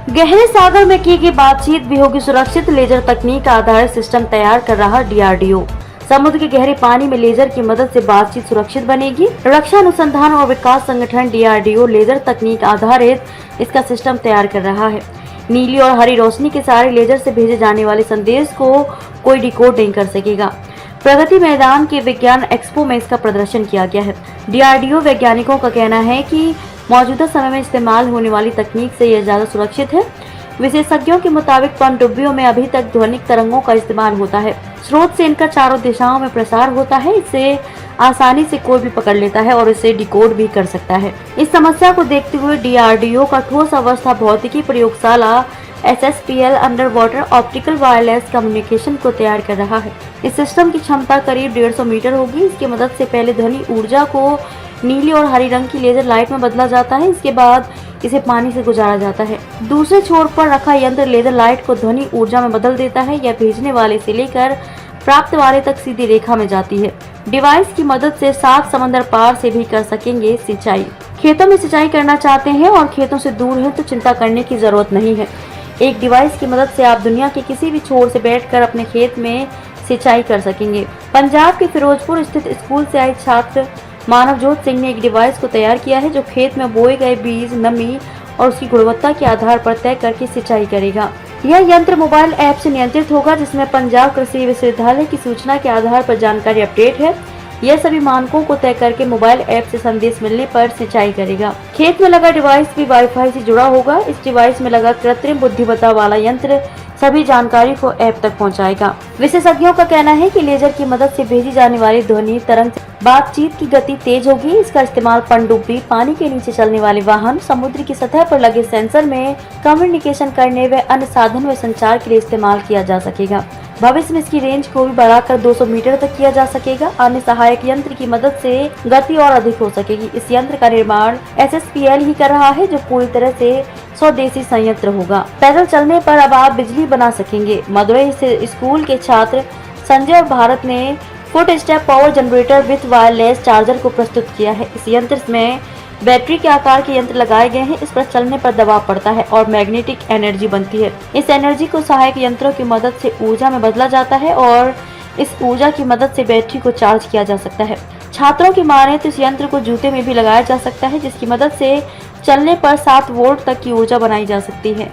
गहरे सागर में की गई बातचीत भी होगी सुरक्षित। लेजर तकनीक आधारित सिस्टम तैयार कर रहा DRDO। समुद्र के गहरे पानी में लेजर की मदद से बातचीत सुरक्षित बनेगी। रक्षा अनुसंधान और विकास संगठन DRDO लेजर तकनीक आधारित इसका सिस्टम तैयार कर रहा है। नीली और हरी रोशनी के सहारे लेजर से भेजे जाने वाले संदेश को कोई डिकोड नहीं कर सकेगा। प्रगति मैदान के विज्ञान एक्सपो में इसका प्रदर्शन किया गया है। DRDO वैज्ञानिकों का कहना है कि मौजूदा समय में इस्तेमाल होने वाली तकनीक से यह ज्यादा सुरक्षित है। विशेषज्ञों के मुताबिक पनडुब्बियों में अभी तक ध्वनिक तरंगों का इस्तेमाल होता है। स्रोत से इनका चारों दिशाओं में प्रसार होता है। इसे आसानी से कोई भी पकड़ लेता है और इसे डिकोड भी कर सकता है। इस समस्या को देखते हुए DRDO का ठोस अवस्था भौतिकी प्रयोगशाला SSPL under water optical wireless communication को तैयार कर रहा है। इस सिस्टम की क्षमता करीब 150 मीटर होगी। इसकी मदद से पहले ध्वनि ऊर्जा को नीली और हरी रंग की लेजर लाइट में बदला जाता है। इसके बाद इसे पानी से गुजारा जाता है। दूसरे छोर पर रखा यंत्र लेजर लाइट को ध्वनि ऊर्जा में बदल देता है। यह भेजने वाले से लेकर प्राप्त वाले तक सीधी रेखा में जाती है। डिवाइस की मदद से 7 समंदर पार से भी कर सकेंगे सिंचाई। खेतों में सिंचाई करना चाहते हैं और खेतों से दूर हैं तो चिंता करने की जरूरत नहीं है। एक डिवाइस की मदद से आप दुनिया के किसी भी छोर से बैठकर अपने खेत में सिंचाई कर सकेंगे। पंजाब के फिरोजपुर स्थित स्कूल से आए छात्र मानवजोत सिंह ने एक डिवाइस को तैयार किया है जो खेत में बोए गए बीज, नमी और उसकी गुणवत्ता के आधार पर तय करके सिंचाई करेगा। यह यंत्र मोबाइल ऐप से नियंत्रित होगा जिसमें पंजाब कृषि विश्वविद्यालय की सूचना के आधार पर जानकारी अपडेट है। यह सभी मानकों को तय करके मोबाइल ऐप से संदेश मिलने पर सिंचाई करेगा। खेत में लगा डिवाइस भी वाईफाई से जुड़ा होगा। इस डिवाइस में लगा कृत्रिम बुद्धिमत्ता वाला यंत्र सभी जानकारी को ऐप तक पहुंचाएगा। विशेषज्ञों का कहना है कि लेजर की मदद से भेजी जाने वाली ध्वनि तरंग बातचीत की गति तेज होगी। इसका इस्तेमाल पनडुब्बी, पानी के नीचे चलने वाले वाहन, समुद्र की सतह पर लगे सेंसर में कम्युनिकेशन करने व अन्य साधन में संचार के लिए इस्तेमाल किया जा सकेगा। भविष्य में इसकी रेंज को भी बढ़ाकर 200 मीटर तक किया जा सकेगा। अन्य सहायक यंत्र की मदद से गति और अधिक हो सकेगी। इस यंत्र का निर्माण SSPL ही कर रहा है जो पूरी तरह से स्वदेशी संयंत्र होगा। पैदल चलने पर अब आप बिजली बना सकेंगे। मदुरई से स्कूल के छात्र संजय और भारत ने foot step power generator with wireless charger को प्रस्तुत किया है। इस यंत्र में बैटरी के आकार के यंत्र लगाए गए हैं। इस पर चलने पर दबाव पड़ता है और मैग्नेटिक एनर्जी बनती है। इस एनर्जी को सहायक यंत्रों की मदद से ऊर्जा में बदला जाता है और इस ऊर्जा की मदद से बैटरी को चार्ज किया जा सकता है। छात्रों की माने तो इस यंत्र को जूते में भी लगाया जा सकता है जिसकी मदद से चलने पर 7 वोल्ट तक की ऊर्जा बनाई जा सकती है।